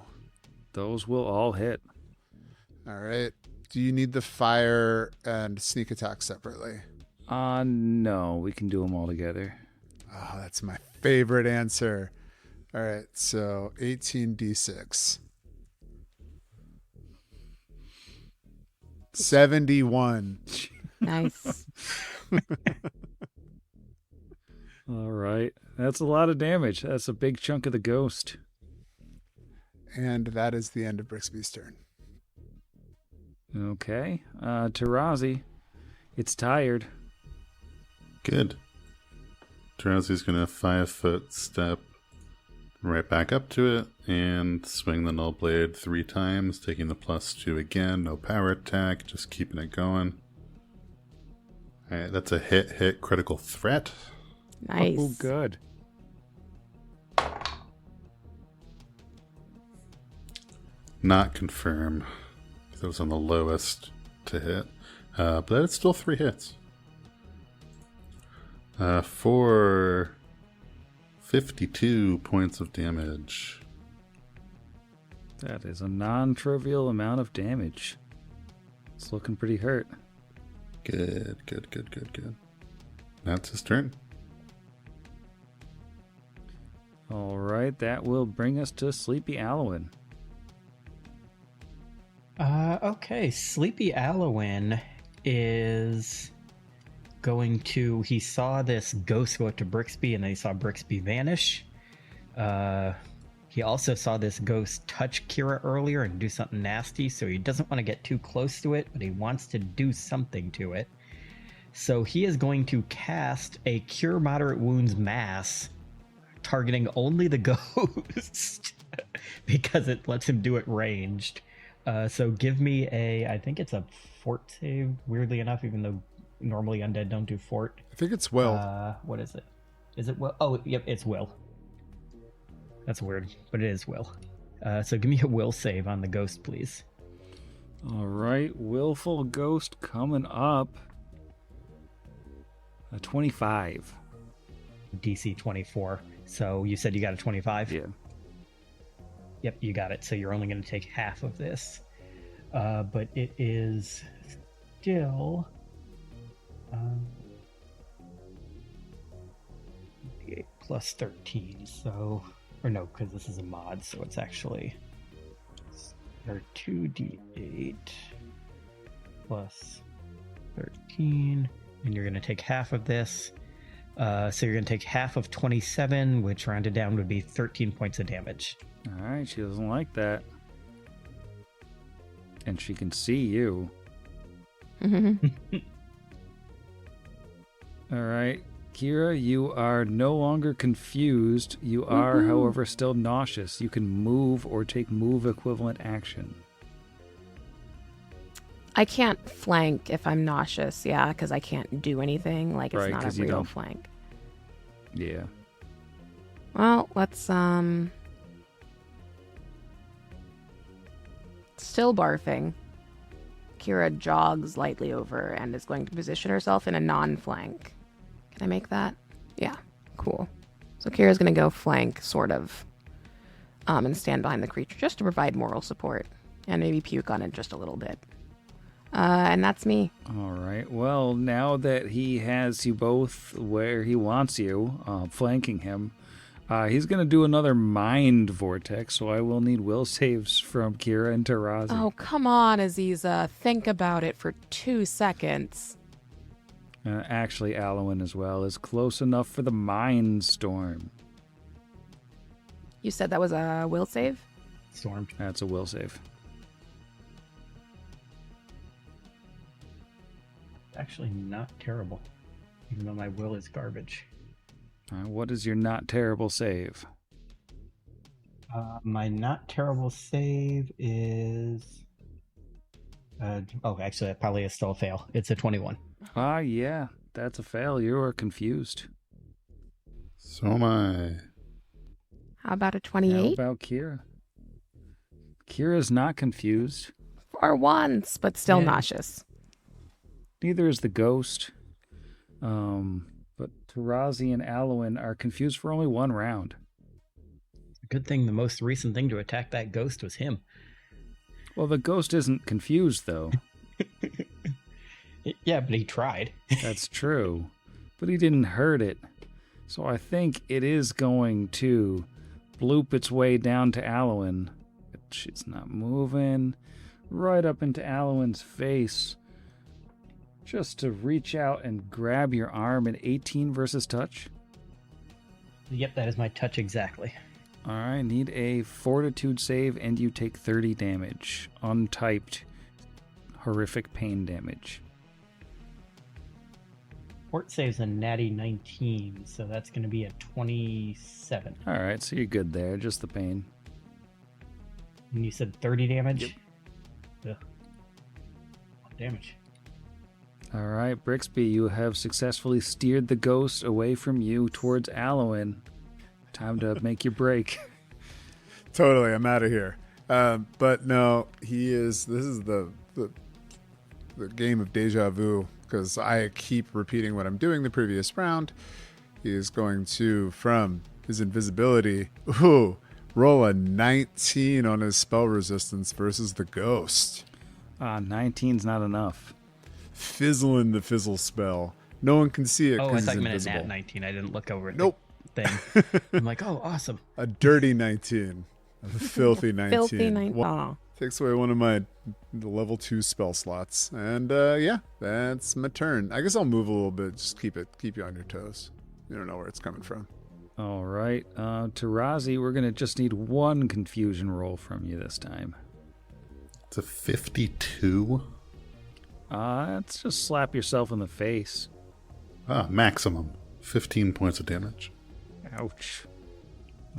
Those will all hit. All right. Do you need the fire and sneak attack separately? No, we can do them all together. Oh, that's my favorite answer. All right, so 18d6. 71. Nice. All right. That's a lot of damage. That's a big chunk of the ghost. And that is the end of Brixby's turn. Okay. Tarazi, it's tired. Good. Tarazi's going to 5-foot step right back up to it and swing the null blade 3 times, taking the +2 again. No power attack, just keeping it going. All right, that's a hit, critical threat. Nice. Oh, good. Not confirm. That was on the lowest to hit. But it's still 3 hits. For 52 points of damage. That is a non-trivial amount of damage. It's looking pretty hurt. Good. That's his turn. All right, that will bring us to Sleepy Alwyn. Okay, Sleepy Alwyn is going to... He saw this ghost go up to Brixby, and then he saw Brixby vanish. He also saw this ghost touch Kira earlier and do something nasty, so he doesn't want to get too close to it, but he wants to do something to it. So he is going to cast a Cure Moderate Wounds Mass, targeting only the ghost, because it lets him do it ranged. So give me I think it's a fort save, weirdly enough, even though normally undead don't do fort. I think it's will. What is it? Is it will? Oh, yep, it's will. That's weird, but it is will. So give me a will save on the ghost, please. All right, Willful Ghost coming up. A 25. DC 24. So you said you got a 25? Yeah. Yep, you got it. So you're only going to take half of this. But it is still... D8 plus 13, so... Or no, because this is a mod, so it's actually... Or 2d8 plus 13, and you're going to take half of this. So you're going to take half of 27, which rounded down would be 13 points of damage. All right, she doesn't like that. And she can see you. All right, Kira, you are no longer confused. You are, however, still nauseous. You can move or take move equivalent action. I can't flank if I'm nauseous, yeah, because I can't do anything. Like, it's Right, not 'cause a you real don't- flank. Yeah. Well, let's, Still barfing. Kira jogs lightly over and is going to position herself in a non-flank. Can I make that? Yeah, cool. So Kira's going to go flank, sort of, and stand behind the creature just to provide moral support. And maybe puke on it just a little bit. And that's me. All right. Well, now that he has you both where he wants you, flanking him, he's going to do another mind vortex, so I will need will saves from Kira and Tarazi. Oh, come on, Aziza. Think about it for 2 seconds. Actually, Alwyn as well is close enough for the mind storm. You said that was a will save? Storm. That's a will save. Actually not terrible, even though my will is garbage. What is your not terrible save? My not terrible save is... actually, that probably is still a fail. It's a 21. Yeah, that's a fail. You are confused. So am I. How about a How 28? about Kira? Kira's not confused. For once, but still Yeah. nauseous. Neither is the ghost. But Tarazi and Alwyn are confused for only one round. Good thing the most recent thing to attack that ghost was him. Well, the ghost isn't confused, though. Yeah, but he tried. That's true. But he didn't hurt it. So I think it is going to bloop its way down to Alwyn. But she's not moving. Right up into Alwyn's face. Just to reach out and grab your arm at 18 versus touch. Yep, that is my touch exactly. Alright, need a Fortitude save and you take 30 damage. Untyped. Horrific pain damage. Fort saves a natty 19, so that's going to be a 27. Alright, so you're good there. Just the pain. And you said 30 damage? Yep. Ugh. What damage? Alright, Brixby, you have successfully steered the ghost away from you towards Alwyn. Time to make your break. Totally, I'm out of here. But no, he is. This is the game of deja vu, because I keep repeating what I'm doing the previous round. He is going to, from his invisibility, roll a 19 on his spell resistance versus the ghost. 19's not enough. Fizzling the fizzle spell. No one can see it Oh, I because thought he's you meant a invisible. nat 19. I didn't look over at Nope. the thing. I'm like, oh, awesome. A dirty 19. A filthy 19. Filthy 19. One- Aw. Takes away one of my level 2 spell slots. And yeah, that's my turn. I guess I'll move a little bit. Just keep you on your toes. You don't know where it's coming from. All right. Tarazi, we're going to just need one confusion roll from you this time. It's a 52. Let's just slap yourself in the face. Maximum. 15 points of damage. Ouch.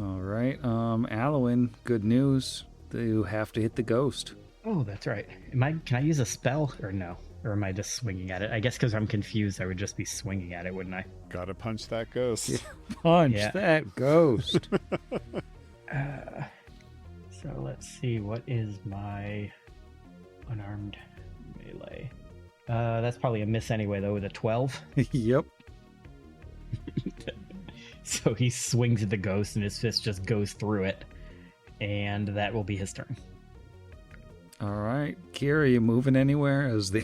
All right. Alwyn, good news. You have to hit the ghost. Oh, that's right. Can I use a spell or no? Or am I just swinging at it? I guess because I'm confused, I would just be swinging at it, wouldn't I? Gotta punch that ghost. Punch Yeah. that ghost. So let's see. What is my unarmed melee? That's probably a miss anyway, though, with a 12. Yep. So he swings at the ghost and his fist just goes through it. And that will be his turn. All right. Kira, you moving anywhere as the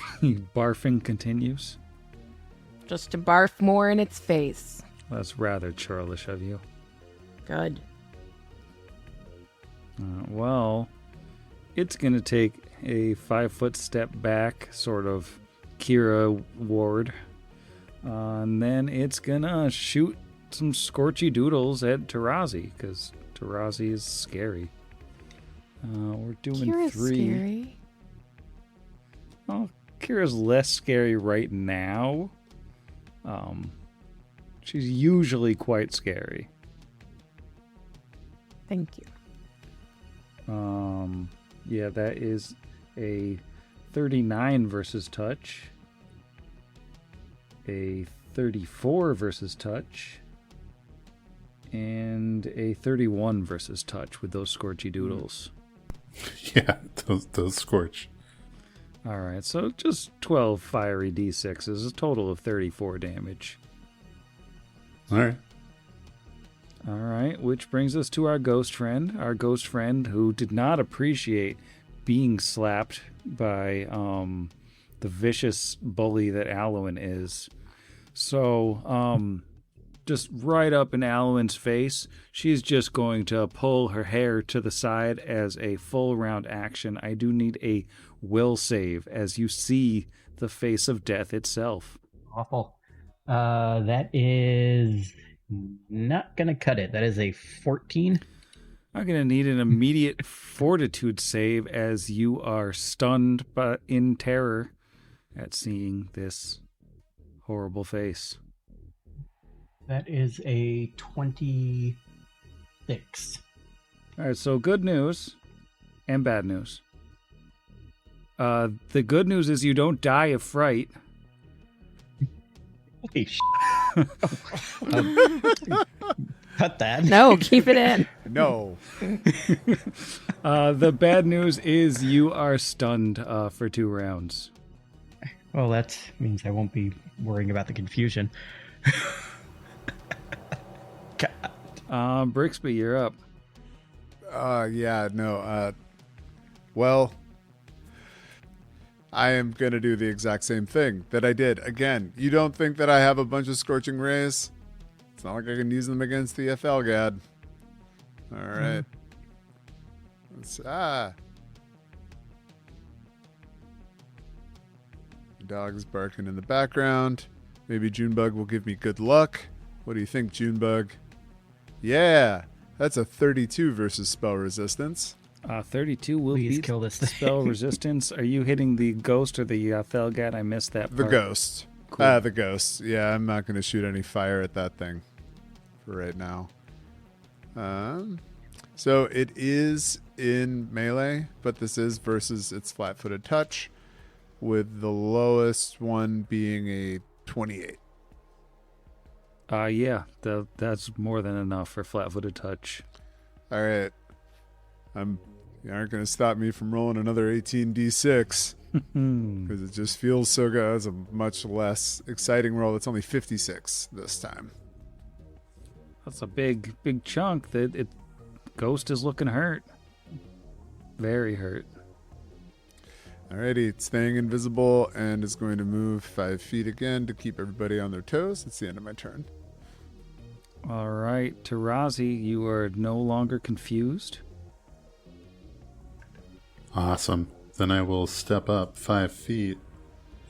barfing continues? Just to barf more in its face. That's rather churlish of you. Good. Well, it's going to take a 5-foot step back, sort of Kira ward. And then it's going to shoot some scorchy doodles at Tarazi, because Tarazi is scary. We're doing Kira's 3. scary. Well, Kira's less scary right now. She's usually quite scary. Thank you. Yeah, that is a 39 versus touch, a 34 versus touch, and a 31 versus touch with those scorchy doodles. Yeah, those scorch. All right, so just 12 fiery d6s, a total of 34 damage. All right. All right, which brings us to our ghost friend who did not appreciate being slapped by the vicious bully that Alwyn is. So, just right up in Alwyn's face, she's just going to pull her hair to the side as a full round action. I do need a will save as you see the face of death itself. Awful. That is not going to cut it. That is a 14. I'm going to need an immediate fortitude save as you are stunned but in terror at seeing this horrible face. That is a 26. All right, so good news and bad news. The good news is you don't die of fright. Holy sh! Cut that. No, keep it in. No. The bad news is you are stunned for 2 rounds. Well, that means I won't be worrying about the confusion. God. Brixby, you're up. Yeah, no. Well, I am going to do the exact same thing that I did. Again, you don't think that I have a bunch of Scorching Rays? It's not like I can use them against the FLGAD. All right. Dog's barking in the background. Maybe Junebug will give me good luck. What do you think, Junebug? Yeah, that's a 32 versus spell resistance. 32 will Please beat kill this thing. spell resistance. Are you hitting the ghost or the Felgat? I missed that The part. ghost. Cool. The ghost. Yeah, I'm not going to shoot any fire at that thing for right now. So it is in melee, but this is versus its flat-footed touch, with the lowest one being a 28. Yeah, that's more than enough for flat-footed touch. All right. You aren't going to stop me from rolling another 18d6 because it just feels so good. It's a much less exciting roll. It's only 56 this time. That's a big chunk. Ghost is looking hurt. Very hurt. Alrighty, it's staying invisible and is going to move 5 feet again to keep everybody on their toes. It's the end of my turn. All right, Tarazi, you are no longer confused. Awesome. Then I will step up 5 feet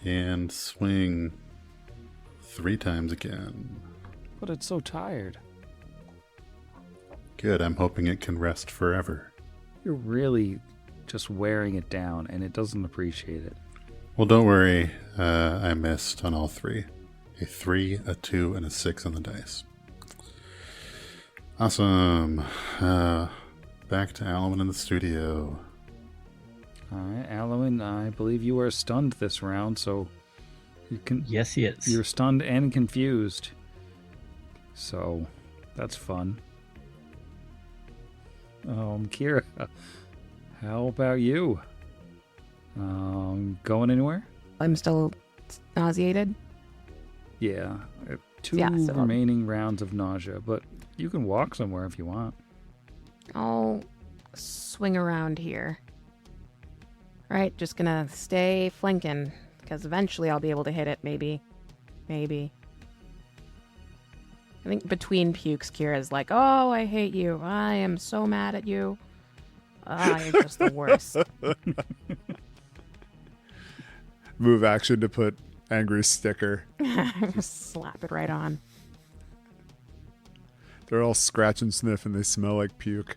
and swing 3 times again. But it's so tired. Good, I'm hoping it can rest forever. You're really just wearing it down, and it doesn't appreciate it. Well, don't worry, I missed on all 3. A 3, a 2, and a 6 on the dice. Awesome. Back to Alwyn in the studio. All right, Alwyn, I believe you are stunned this round, so you can. Yes, he is. You're stunned and confused. So, that's fun. Kira, how about you? Going anywhere? I'm still nauseated. Yeah, 2 Yeah, so- remaining rounds of nausea, but you can walk somewhere if you want. I'll swing around here. Right, just gonna stay flanking, because eventually I'll be able to hit it, maybe. Maybe. I think between pukes, Kira's like, oh, I hate you. I am so mad at you. You're just the worst. Move action to put angry sticker. Just slap it right on. They're all scratch and sniff and they smell like puke.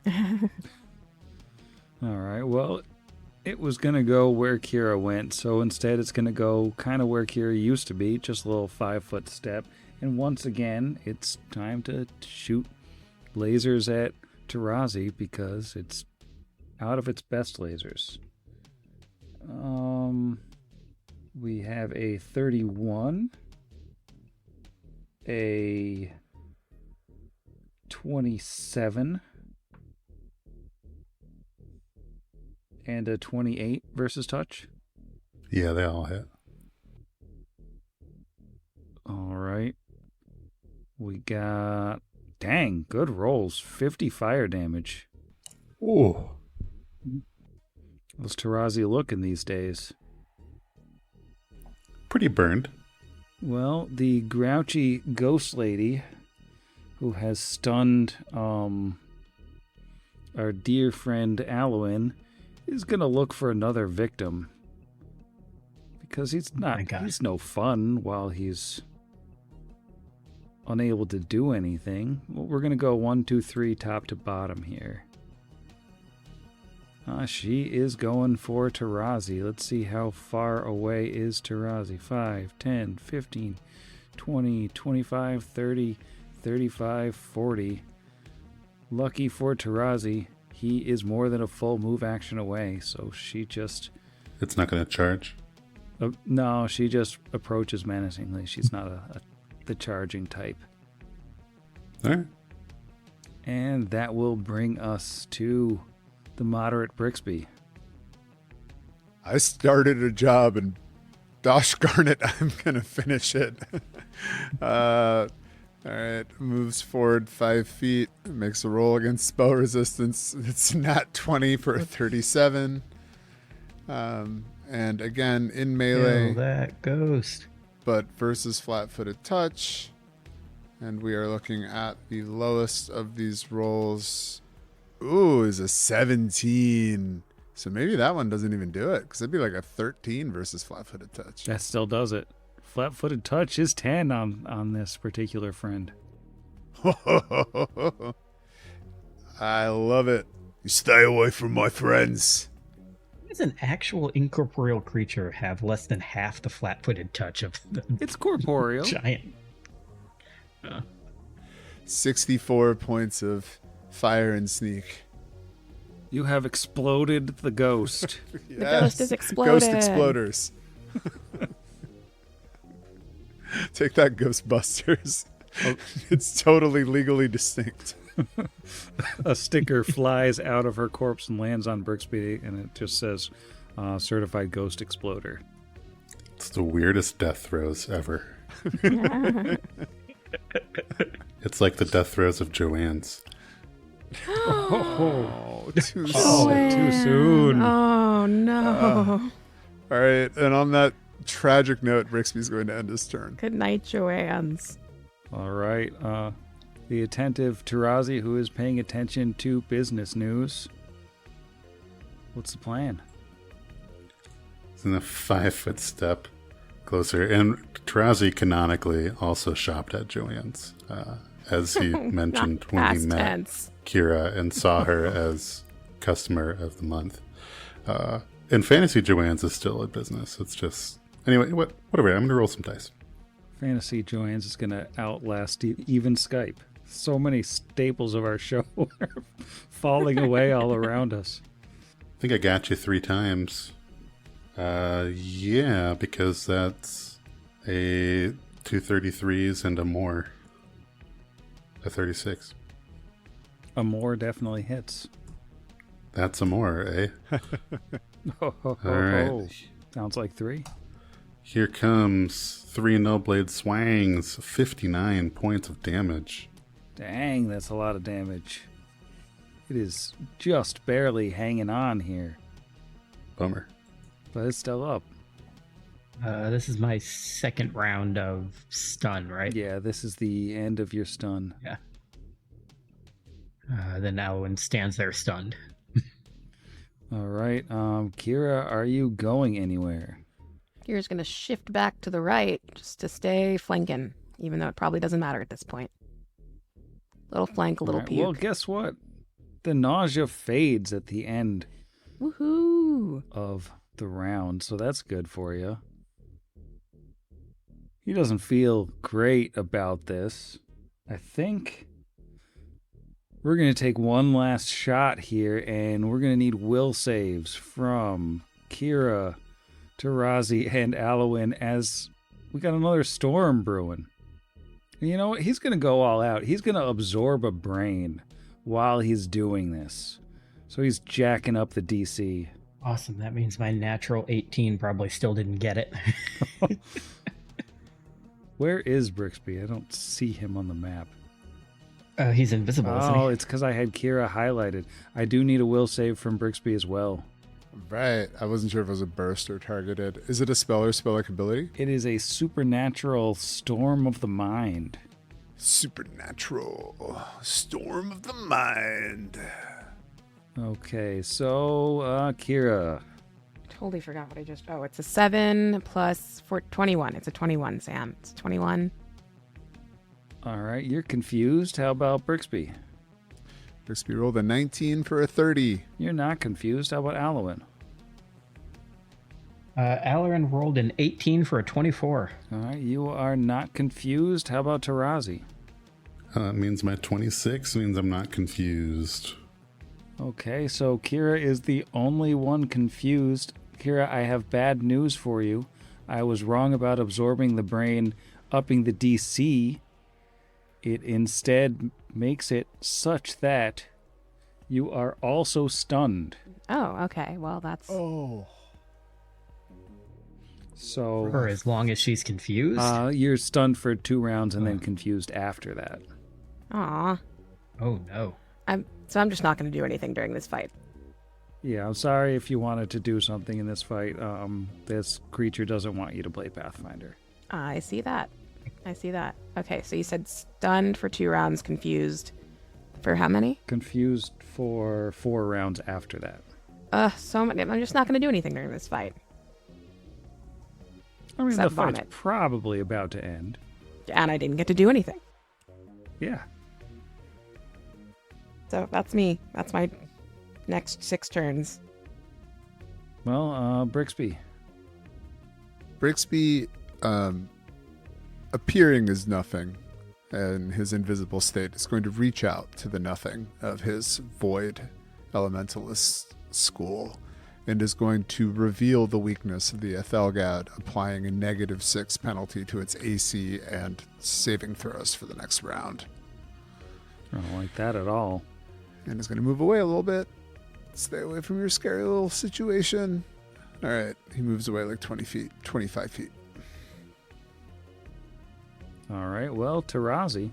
All right, well, it was going to go where Kira went, so instead it's going to go kind of where Kira used to be, just a little 5-foot step. And once again, it's time to shoot lasers at Tarazi because it's out of its best lasers. We have a 31, a 27, and a 28 versus touch. Yeah, they all hit. All right. We got, dang, good rolls. 50 fire damage. Ooh. How's Tarazi looking these days? Pretty burned. Well, the grouchy ghost lady who has stunned our dear friend Alwyn is going to look for another victim. Because he's no fun while he's unable to do anything. Well, we're going to go 1, 2, 3 top to bottom here. She is going for Tarazi. Let's see how far away is Tarazi. 5, 10, 15, 20, 25, 30, 35, 40. Lucky for Tarazi, he is more than a full move action away, so she just... It's not going to charge? No, she just approaches menacingly. She's not the charging type. All right. And that will bring us to the moderate Brixby. I started a job and Gosh darn it, I'm going to finish it. All right, moves forward 5 feet, makes a roll against spell resistance. It's nat 20 for a 37. And again, in melee. Kill that ghost. But versus flat-footed touch. And we are looking at the lowest of these rolls. Ooh, is a 17. So maybe that one doesn't even do it, because it'd be like a 13 versus flat-footed touch. That still does it. Flat-footed touch is 10 on this particular friend. I love it. You stay away from my friends. Does an actual incorporeal creature have less than half the flat-footed touch of the It's corporeal. giant? 64 points of fire and sneak. You have exploded the ghost. The ghost is exploded. Ghost exploders. Take that, Ghostbusters. Oh. It's totally legally distinct. A sticker flies out of her corpse and lands on Brixby, and it just says, certified ghost exploder. It's the weirdest death throes ever. It's like the death throes of Joanne's. Oh, Too too soon. Oh, no. All right, and on that tragic note, Brixby's going to end his turn. Good night, Joanne's. All right. The attentive Tarazi, who is paying attention to business news. What's the plan? It's in a 5-foot step closer. And Tarazi canonically also shopped at Joanne's, as he mentioned when he Past met tense. Kira and saw her as customer of the month. And Fantasy Joanne's is still a business. It's just... Anyway, whatever. I'm going to roll some dice. Fantasy Joanne's is going to outlast even Skype. So many staples of our show are falling away all around us. I think I got you 3 times. Yeah, because that's a 233s and a more. A 36. A more definitely hits. That's a more, eh? Ho, ho, ho, All right. ho. Sounds like 3. Here comes 3 no-blade swangs, 59 points of damage. Dang, that's a lot of damage. It is just barely hanging on here, Bummer. but it's still up. This is my second round of stun, right? Yeah, this is the end of your stun. Yeah. Then Alwyn stands there stunned. All right, Kira, are you going anywhere? Kira's going to shift back to the right just to stay flanking, even though it probably doesn't matter at this point. Little flank, a little All right, puke. well, guess what? The nausea fades at the end Woohoo! of the round, so that's good for you. He doesn't feel great about this. I think we're going to take one last shot here, and we're going to need will saves from Kira, Tarazi, and Alwyn as we got another storm brewing. And you know what? He's going to go all out. He's going to absorb a brain while he's doing this. So he's jacking up the DC. Awesome. That means my natural 18 probably still didn't get it. Where is Brixby? I don't see him on the map. He's invisible, isn't Oh, he? it's because I had Kira highlighted. I do need a will save from Brixby as well. Right. I wasn't sure if it was a burst or targeted. Is it a spell or spell-like ability? It is a supernatural storm of the mind. Supernatural. Storm of the mind. Okay, so Kira. Totally forgot what I just... Oh, it's a 7 plus 21. It's a 21, Sam. It's 21. All right, you're confused. How about Brixby? Brixby rolled a 19 for a 30. You're not confused. How about Alwyn? Alarin rolled an 18 for a 24. All right, you are not confused. How about Tarazi? That means my 26 means I'm not confused. Okay, so Kira is the only one confused. Kira, I have bad news for you. I was wrong about absorbing the brain, upping the DC. It instead makes it such that you are also stunned. Oh, okay. Well, that's... Oh. So For as long as she's confused? you're stunned for 2 rounds and then confused after that. Aw. Oh, no. I'm just not going to do anything during this fight. Yeah, I'm sorry if you wanted to do something in this fight. This creature doesn't want you to play Pathfinder. I see that. Okay, so you said stunned for 2 rounds, confused for how many? Confused for 4 rounds after that. So many. I'm just not going to do anything during this fight. I mean, the Except fight's vomit. probably about to end. And I didn't get to do anything. Yeah. So that's me. That's my next 6 turns. Well, Brixby. Brixby, appearing as nothing in his invisible state, is going to reach out to the nothing of his void elementalist school and is going to reveal the weakness of the Ethelgad, applying a -6 penalty to its AC and saving throws for the next round. I don't like that at all. And is going to move away a little bit. Stay away from your scary little situation. All right, he moves away like 20 feet, 25 feet. All right, well, Tarazi.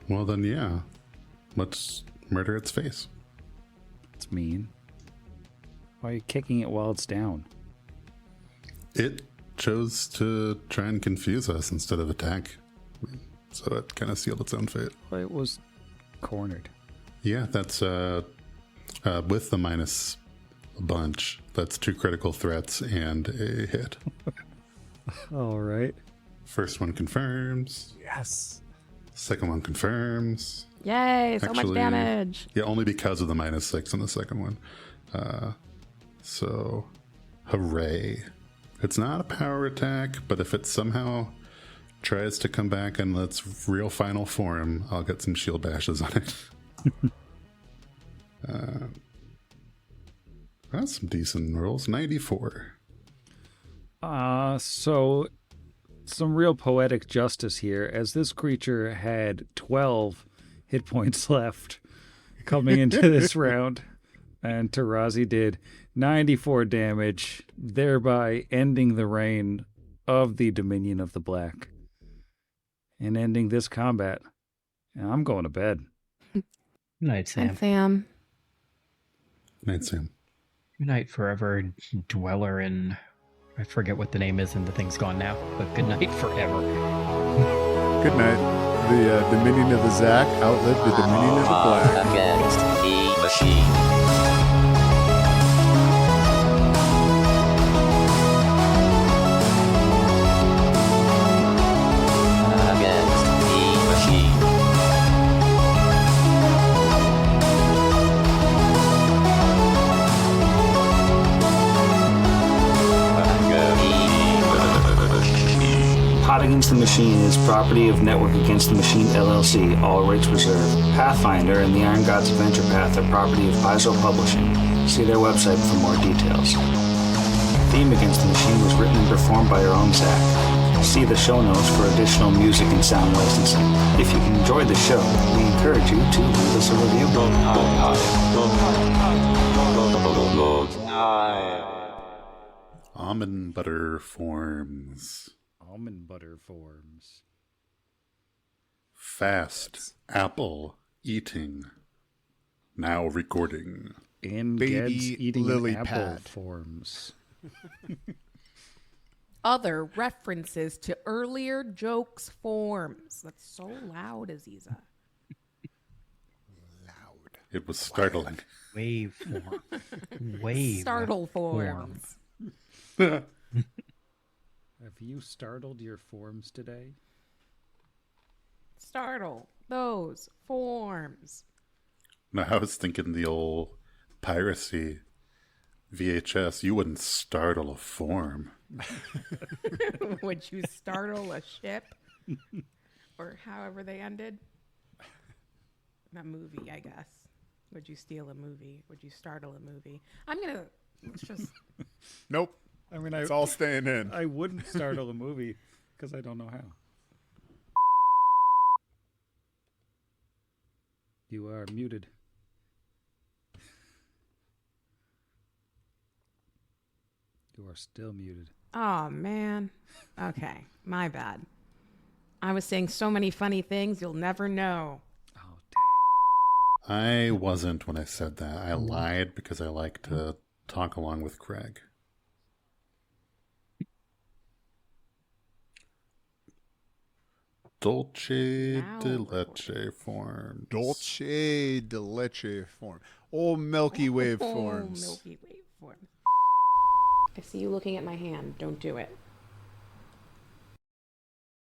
Well, then, yeah. Let's murder its face. That's mean. Why are you kicking it while it's down? It chose to try and confuse us instead of attack. So it kind of sealed its own fate. Well, it was cornered. Yeah, that's with the minus a bunch. That's 2 critical threats and a hit. All right. First one confirms. Yes. Second one confirms. Yay, so much Actually, damage. Yeah, only because of the -6 on the second one. So, hooray. It's not a power attack, but if it somehow tries to come back in its real final form, I'll get some shield bashes on it. That's some decent rolls. 94. So some real poetic justice here, as this creature had 12 hit points left coming into this round, and Tarazi did 94 damage, thereby ending the reign of the Dominion of the Black and ending this combat. And I'm going to bed. Good night, Sam. And Sam. Night, Sam. Good night, forever dweller in... I forget what the name is and the thing's gone now, but good night forever. Good night. The Dominion of the Zack outlived the Dominion of the Black. Against the machine. Against the machine. Pot Against the Machine is property of Network Against the Machine LLC, all rights reserved. Pathfinder and the Iron Gods Adventure Path are property of Paizo Publishing. See their website for more details. Theme Against the Machine was written and performed by our own Zach. See the show notes for additional music and sound licensing. If you enjoyed the show, we encourage you to leave us a review. Almond butter forms. Almond butter forms. Fast apple eating. Now recording. And Baby Ged's eating lily an apple pad. forms. Other references to earlier jokes forms. That's so loud, Aziza. It was startling. Wave form. Wave. Startle forms. Have you startled your forms today? Startle those forms. No, I was thinking the old piracy VHS. You wouldn't startle a form. Would you startle a ship? Or however they ended? A movie, I guess. Would you steal a movie? Would you startle a movie? Let's just... Nope. I mean, It's all staying in. I wouldn't startle a movie because I don't know how. You are muted. You are still muted. Oh, man. Okay, my bad. I was saying so many funny things, you'll never know. Oh, I wasn't when I said that. I lied because I like to talk along with Craig. Dolce Now de we're leche form. Dolce de leche form. Oh, Milky Wave Oh, forms. Milky Way forms. I see you looking at my hand. Don't do it.